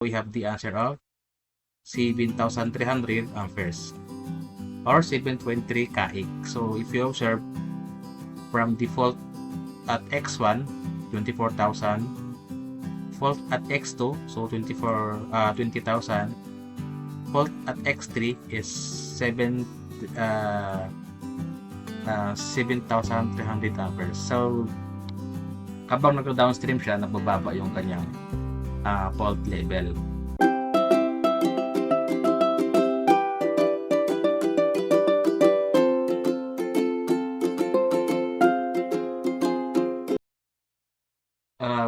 we have the answer of 7,300 amperes or 723 kaik. So if you observe from default at x1 24,000, default at x2 so 20,000, default at x3 is 7,300 amperes. So habang nagdo-downstream siya, nagbababa yung kanyang fault level.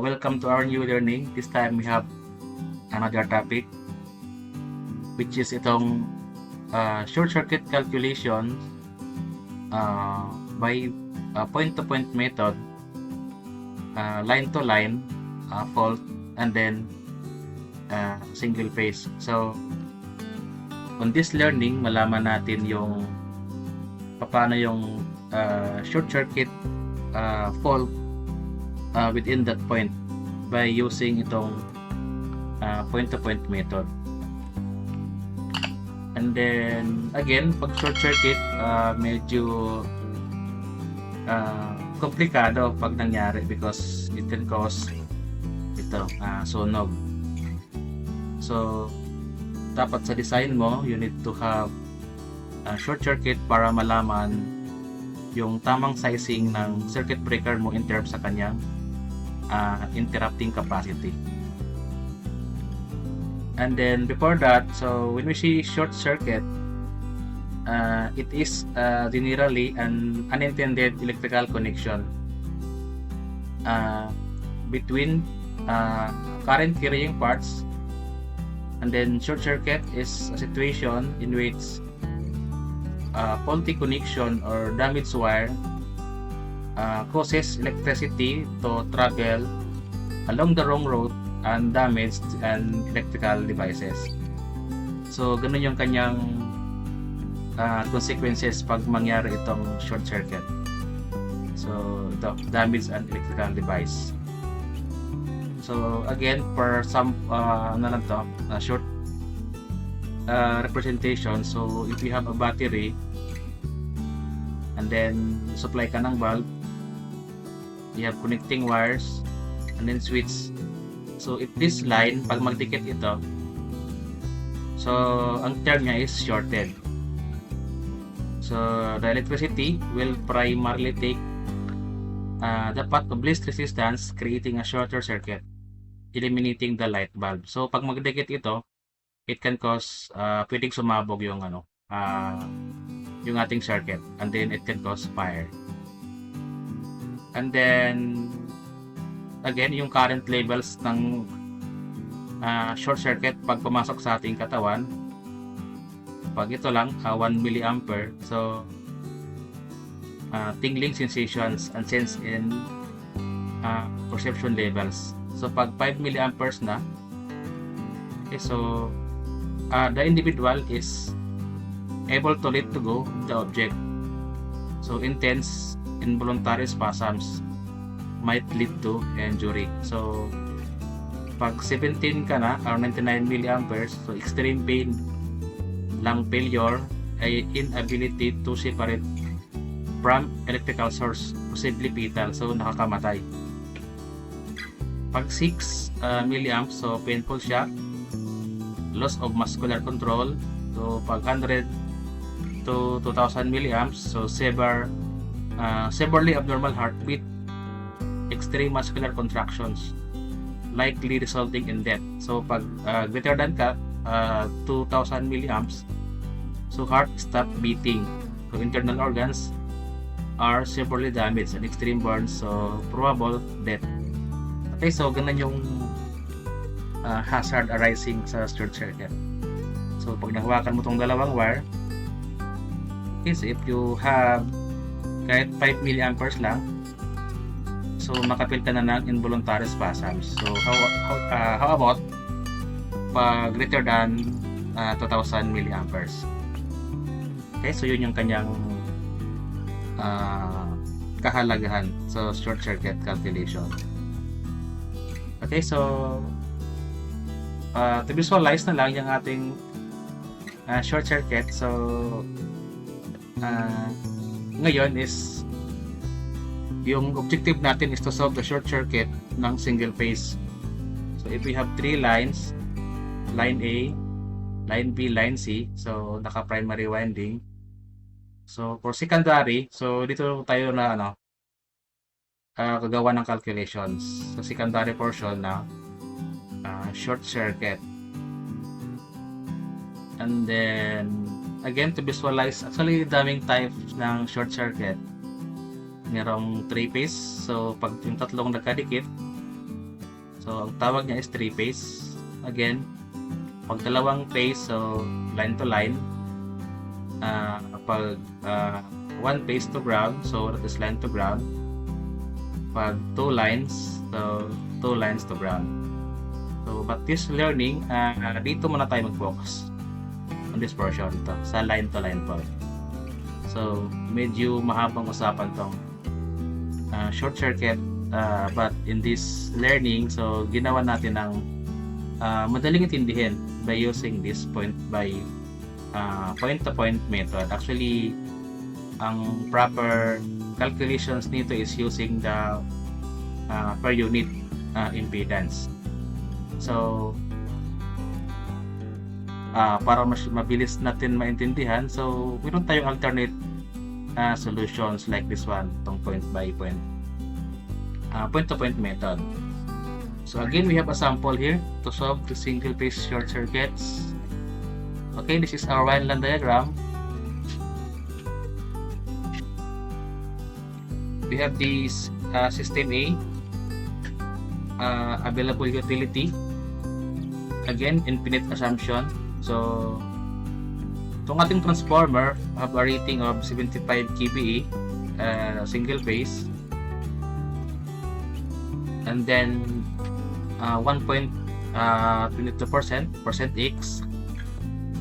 Welcome to our new learning. This time we have another topic, which is itong short circuit calculation by point-to-point method, line-to-line fault, and then single phase. So on this learning, malaman natin yung paano yung short circuit fault within that point by using itong point-to-point method. And then again, pag short circuit, medyo komplikado pag nangyari because it can cause sunog. So dapat sa design mo, you need to have short circuit para malaman yung tamang sizing ng circuit breaker mo in terms sa kanyang interrupting capacity. And then before that, so when we see short circuit, it is generally an unintended electrical connection between current carrying parts. And then short circuit is a situation in which faulty connection or damaged wire causes electricity to travel along the wrong road and damage and electrical devices. So ganun yung kanyang consequences pag mangyari itong short circuit. So ito, damage and electrical device. So again, for some short representation, so if you have a battery and then supply ka ng bulb, you have connecting wires and then switch. So if this line, pag magdikit ito, so ang term niya is shorted. So the electricity will primarily take the path of least resistance, creating a shorter circuit, eliminating the light bulb. So pag magdikit ito, it can cause pwedeng sumabog yung yung ating circuit, and then it can cause fire. And then again, yung current levels ng short circuit pag pumasok sa ating katawan, pag ito lang 1 milliampere, so tingling sensations and sense in perception levels. So pag 5 milliamperes na, okay, so the individual is able to let go the object. So intense involuntary spasms might lead to injury. So pag 17 ka na or 99 milliamperes, so extreme pain, lung failure, ay inability to separate from electrical source, possibly fatal, so nakakamatay. Pag 6 milliamps, so painful shock, loss of muscular control. So pag 100 to 2,000 milliamps, so severely abnormal heartbeat, extreme muscular contractions, likely resulting in death. So pag greater than 2,000 milliamps, so heart stop beating, so internal organs are severely damaged and extreme burns, so probable death. Okay, so ganun yung hazard arising sa short circuit. So pag nahawakan mo tong dalawang wire, okay, so if you have kahit 5 milliamperes lang, so makapil ka na ng involuntary spasms. So how about pag greater than 2,000 milliamperes? Okay, so yun yung kanyang kahalagahan sa short circuit calculation. Okay, so to visualize na lang yung ating short circuit. So ngayon is yung objective natin is to solve the short circuit ng single phase. So if we have 3 lines, line A, line B, line C, so naka primary winding. So for secondary, so dito tayo na gagawa ng calculations sa secondary portion na short circuit. And then again, to visualize, actually daming types ng short circuit. Merong 3-phase, so pag yung tatlong nagkadikit, so ang tawag niya is 3-phase. Again, pag dalawang phase, so line to line. Pag one phase to ground, so that is line to ground. Pag 2 lines, so 2 lines to ground. So but this learning, dito muna tayo mag-focus on this portion, to sa line to line po. So medyo mahabang usapan tong short circuit, but in this learning, so ginawa natin ng madaling intindihin by using this point to point method. Actually, ang proper calculations nito is using the per unit impedance. So para mas mabilis natin maintindihan, so meron tayong alternate solutions like this one, itong point to point method. So again, we have a sample here to solve the single phase short circuits. Okay, this is our Wineland diagram. We have this system A, available utility, again infinite assumption. So itong ating transformer have a rating of 75 kVA, single phase, and then 1.22% X,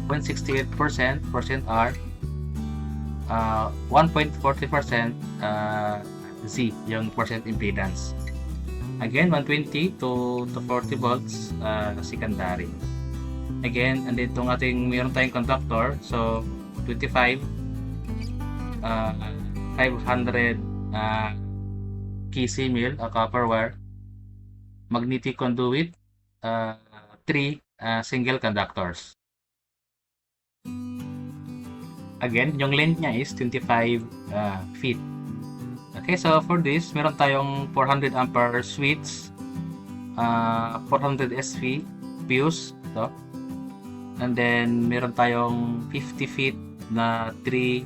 0.68% R, 1.40% Z yung percent impedance. Again, 120 to 40 volts secondary. Again, and itong mayroon tayong conductor, so 25 500 kaise mil copper wire, magnetic conduit, 3 single conductors. Again, yung length niya is 25 feet. Okay, so for this, meron tayong 400 ampere switch, 400 SV fuse, ito. And then meron tayong 50 feet na 3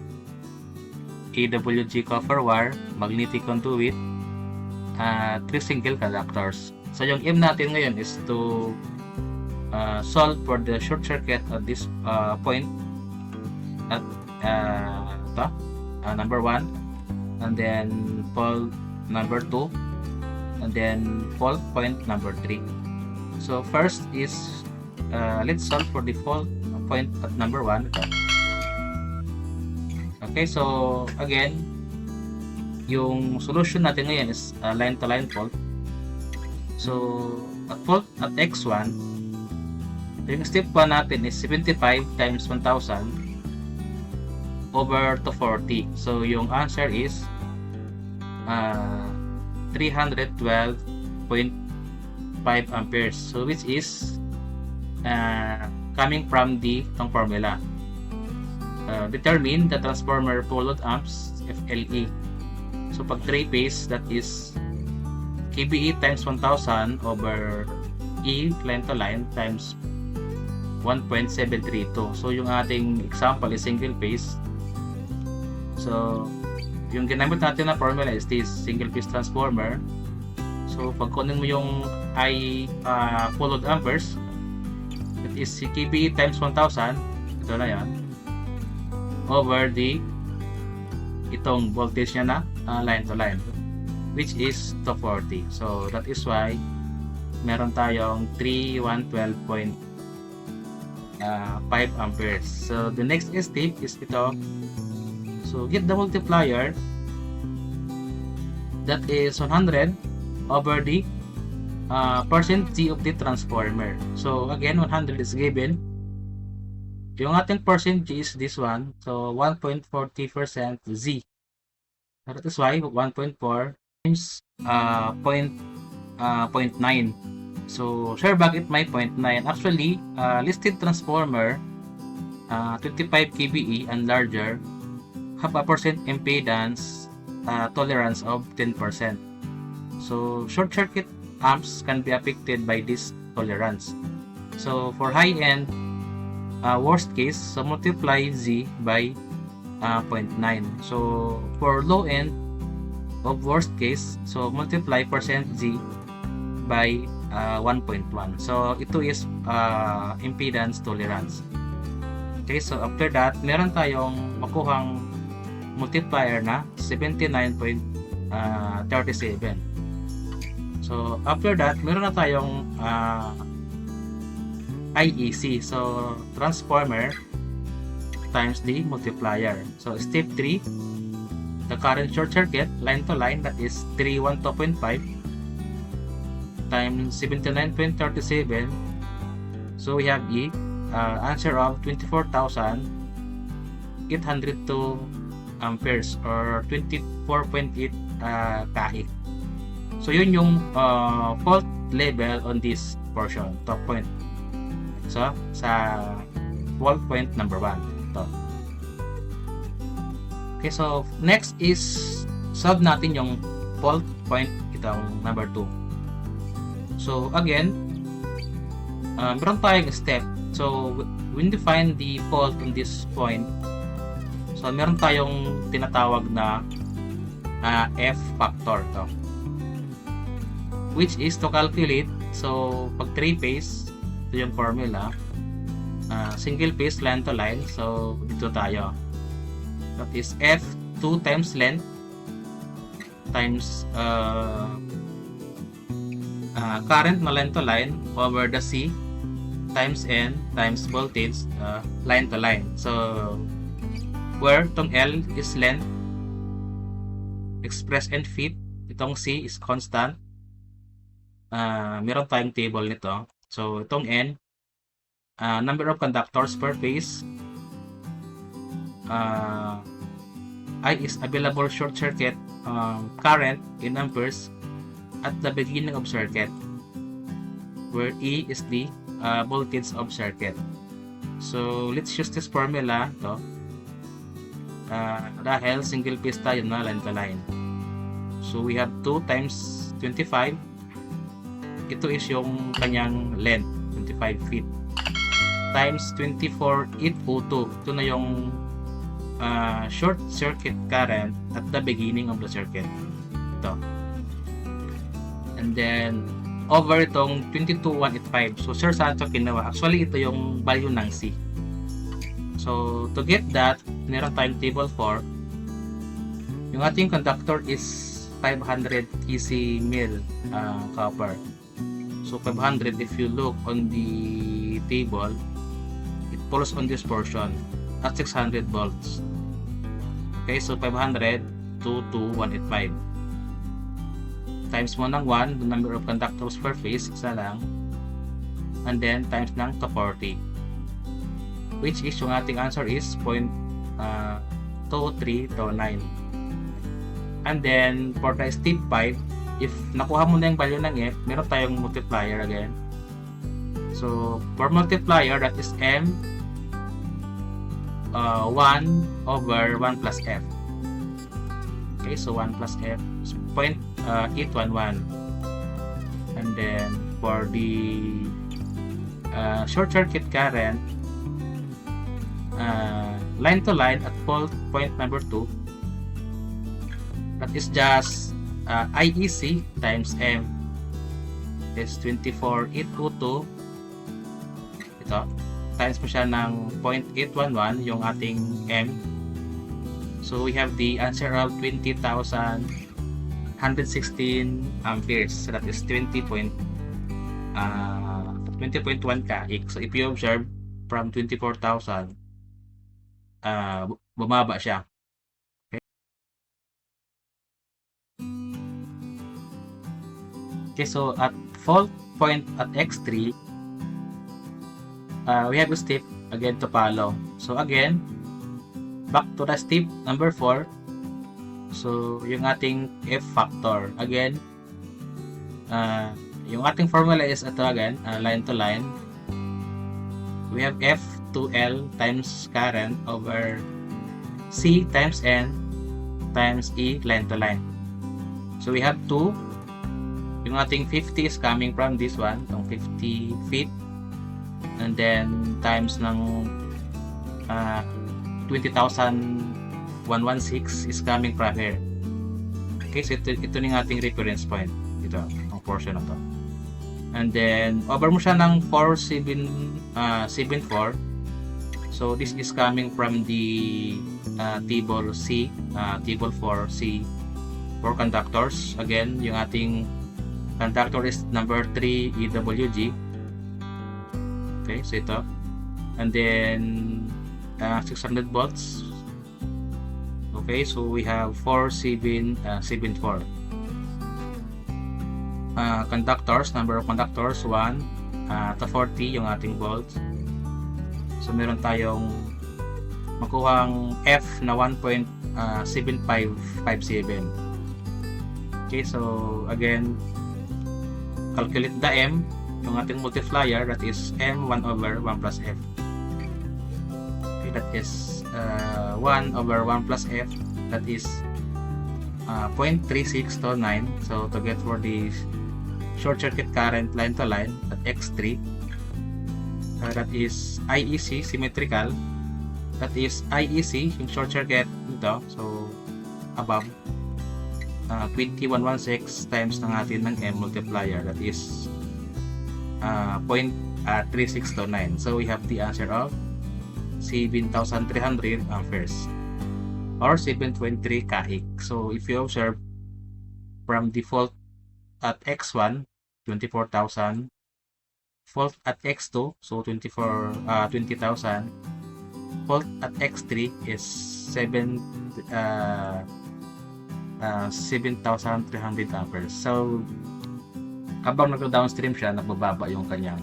AWG copper wire, magnetic conduit, 3 single conductors. So yung aim natin ngayon is to solve for the short circuit at this point at number 1, and then fault number 2, and then fault point number 3. So first is let's solve for the fault point at number 1. Okay, so again, yung solution natin ngayon is line to line fault. So at fault at x1, yung step 1 natin is 75 times 1000 over to 40. So yung answer is 312.5 amperes. So which is coming from itong formula. Determine the transformer full load amps FLE. So pag 3 phase, that is kVA times 1000 over E line to line times 1.732. So yung ating example is single phase. So yung ginamit natin na formula is this single phase transformer. So pag kunin mo yung I full load amperes, that is kVA times 1000, ito na yan, over the itong voltage niya na line to line, which is 240. So that is why meron tayong 3112.5 amperes. So the next step is ito. So get the multiplier, that is 100 over the percent Z of the transformer. So again, 100 is given. Yung ating percent G is this one. So 1.40% Z. That is why 1.4 times point 0.9. So, sure, bakit may 0.9? Actually, listed transformer, 25 kBE and larger, have a percent impedance tolerance of 10%. So, short circuit amps can be affected by this tolerance. So, for high-end, worst case, so multiply Z by 0.9. So, for low-end of worst case, so multiply percent Z by 1.1. So, ito is impedance tolerance. Okay, so after that, meron tayong makuhang multiplier na 79.37. So, after that, meron na tayong IEC. So, transformer times the multiplier. So, step 3, the current short circuit, line to line, that is 312.5 times 79.37. So, we have E, answer of 24,802 amperes or 24.8 kaik. So, yun yung fault level on this portion, top point. So, sa fault point number 1. Ito. Okay, so next is solve natin yung fault point itong number 2. So, again, meron tayong step. So, when we find the fault on this point, so meron tayong tinatawag na F factor to, which is to calculate. So, pag 3-phase, ito yung formula, single phase line to line. So, dito tayo. That is F 2 times length times current na line to line over the C times N times voltage line to line. So, where itong L is length expressed in feet, itong C is constant. Meron tayong table nito. So, itong N, number of conductors per phase, I is available short circuit current in amperes at the beginning of circuit, where E is the voltage of circuit. So, let's use this formula to dahil single phase tayo na line to line. So, we have 2 times 25. Ito is yung kanyang length, 25 feet. Times 24,802. Ito na yung short circuit current at the beginning of the circuit. Ito. And then, over itong 22,185. So, sir, saan ito ginawa? Actually, ito yung value ng C. So, to get that, meron tayong table 4. Yung ating conductor is 500 kc mil copper. So, 500, if you look on the table, it falls on this portion at 600 volts. Okay, so 500 to 2185. Times mo ng 1, the number of conductors per phase, isa lang. And then, times ng 240. Which is, yung ating answer is 0.2329. And then, for the step 5, if nakuha mo na yung value ng F, meron tayong multiplier again. So, for multiplier, that is M 1 over 1 plus F. Okay, so 1 plus F is 0.811. And then, for the short circuit current, line to line at fault point number 2, that is just IEC times M is 24,802. Ito, times mo siya ng 0.811 yung ating M. So, we have the answer of 20,116 amperes. So, that is 20.1 kaik. So, if you observe from 24,000, bumaba siya. Okay, so at fault point at x3, we have a step again to follow. So again, back to the step number 4. So yung ating f factor, again, yung ating formula is ito again, line to line. We have f to L times current over C times N times E line to line. So we have 2. Yung ating 50 is coming from this one, yung 50 feet, and then times ng 20,116 is coming from here. Okay, so ito yung ating reference point. Ito, ang portion na to. And then, over mo siya ng 474. So, this is coming from the table C, table 4C for conductors. Again, yung ating conductor is number 3 EWG. Okay, so ito. And then, 600 volts. Okay, so we have 474. Conductors, number of conductors 1 to 40 yung ating volts. So meron tayong makuhang F na 1.7557. Okay, so again, calculate the M, yung ating multiplier, that is M1 over 1 plus F. Okay, that is 1 over 1 plus F, that is 0.3629. So to get for the short circuit current line to line at x3, that is IEC symmetrical, that is IEC yung short circuit nito, so above 2116 times ng atin ng M multiplier, that is 0.3629. So we have the answer of 7,300 amperes or 723 kaik. So if you observe from default at x1 24,000, fault at x2 so 20,000, fault at x3 is 7,300 amperes. So habang nagdo-downstream siya, nagbababa yung kanyang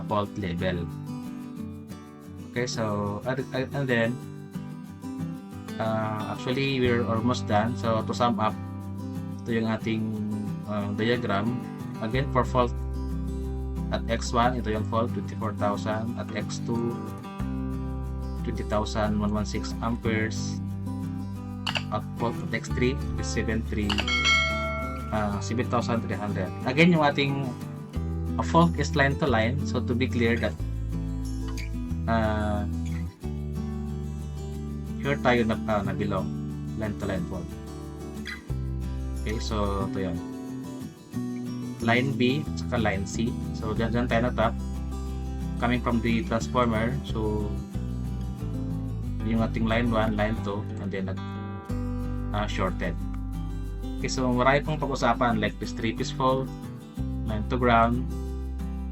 fault level. Okay, so and then actually we're almost done. So to sum up, ito yung ating diagram. Again, for fault at x1, ito yung fault 24,000, at x2 20,116 amperes, at fault at x3 is 7,300. Again, yung ating fault is line to line, so to be clear that here tayo na below line to line fault. Okay, so ito yan, line B saka line C. So dyan tayo na top coming from the transformer. So yung ating line 1, line 2, and then shorted. Okay, so marami pong pag-usapan like this 3-piece fault, line to ground,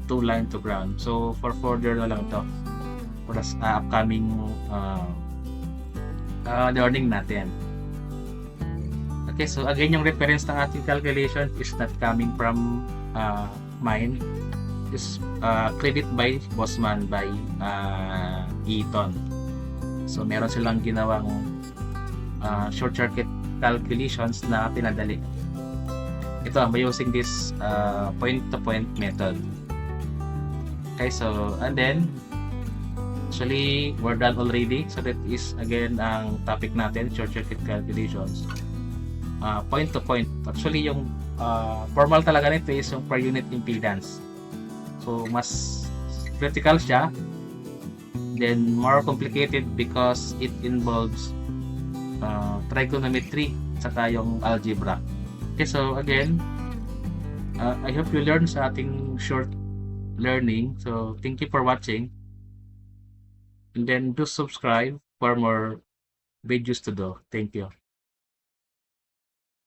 2 line to ground. So for further na lang ito for the upcoming learning natin. Okay, so again, yung reference ng ating calculation is not coming from mine. Is credit by Bosman by Eaton. So meron silang ginawang short circuit calculations na pinadali. Ito by using this point-to-point method. Okay, so and then actually we're done already. So that is again ang topic natin, short circuit calculations. Point to point. Actually yung formal talaga nito is yung per unit impedance. So mas critical siya, then more complicated because it involves trigonometry saka yung algebra. Okay, so again, I hope you learn sa ating short learning. So thank you for watching, and then do subscribe for more videos to do. Thank you.